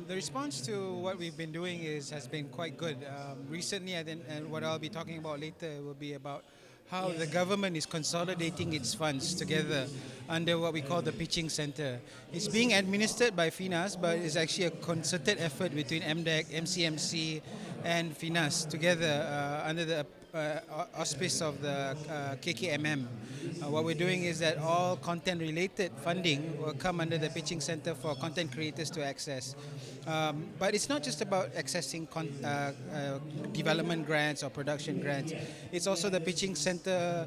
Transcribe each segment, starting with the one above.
The response to what we've been doing has been quite good. Recently, I think, and what I'll be talking about later will be about how the government is consolidating its funds together under what we call the pitching center. It's being administered by FINAS, but it's actually a concerted effort between MDEC, MCMC, and FINAS together under the auspice of the KKMM. What we're doing is that all content-related funding will come under the pitching center for content creators to access. But it's not just about accessing development grants or production grants. It's also the pitching center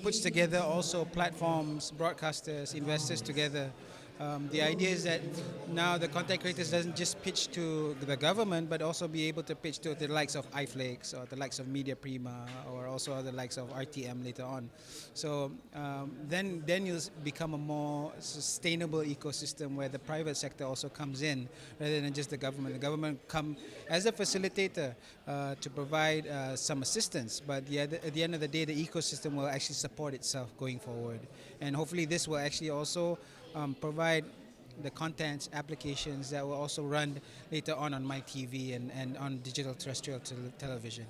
puts together also platforms, broadcasters, investors together. The idea is that now the content creators doesn't just pitch to the government, but also be able to pitch to the likes of iFlix or the likes of Media Prima or also the likes of RTM later on. So then you'll become a more sustainable ecosystem where the private sector also comes in rather than just the government. The government come as a facilitator to provide some assistance, but at the end of the day, the ecosystem will actually support itself going forward. And hopefully this will actually also provide the contents, applications that will also run later on MyTV and on digital terrestrial television.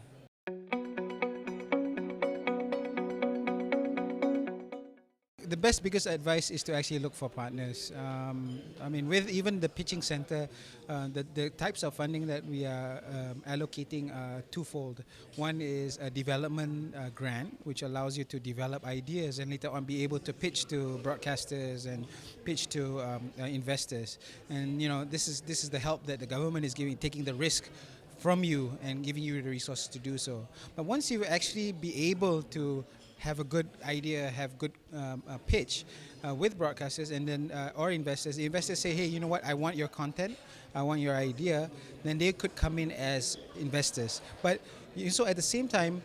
The biggest advice is to actually look for partners. I mean, with even the pitching center, the types of funding that we are allocating are twofold. One is a development grant, which allows you to develop ideas and later on be able to pitch to broadcasters and pitch to investors. And you know, this is the help that the government is giving, taking the risk from you and giving you the resources to do so. But once you actually be able to have a good idea, have good pitch with broadcasters and then or investors. The investors say, hey, you know what, I want your content, I want your idea, then they could come in as investors. But so at the same time,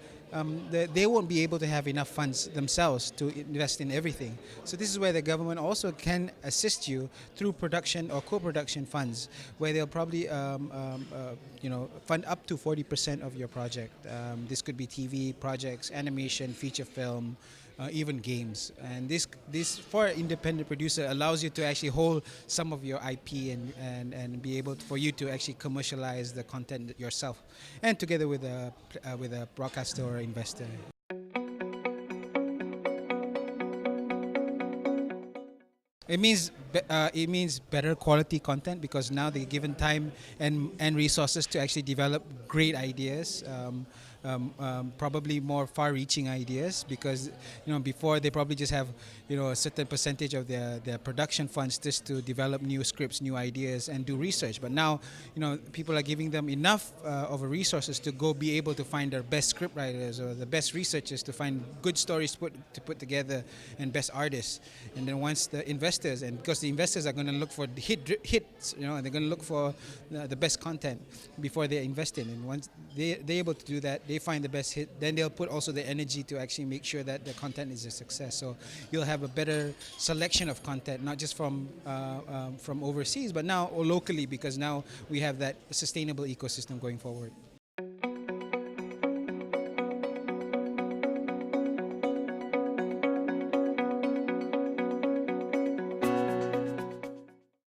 they won't be able to have enough funds themselves to invest in everything. So this is where the government also can assist you through production or co-production funds, where they'll probably fund up to 40% of your project. This could be TV projects, animation, feature film, even games. And this for an independent producer allows you to actually hold some of your IP and be able for you to actually commercialize the content yourself, and together with a broadcaster or investor. It means better quality content because now they're given time and resources to actually develop great ideas. Probably more far-reaching ideas because before they probably just have a certain percentage of their production funds just to develop new scripts, new ideas, and do research. But now people are giving them enough of resources to go be able to find their best script writers or the best researchers to find good stories to put together and best artists. And then once the investors, and because the investors are going to look for hits, they're going to look for the best content before they invest in. And once they're able to do that, they find the best hit, then they'll put also the energy to actually make sure that the content is a success. So you'll have a better selection of content, not just from overseas, but now or locally, because now we have that sustainable ecosystem going forward.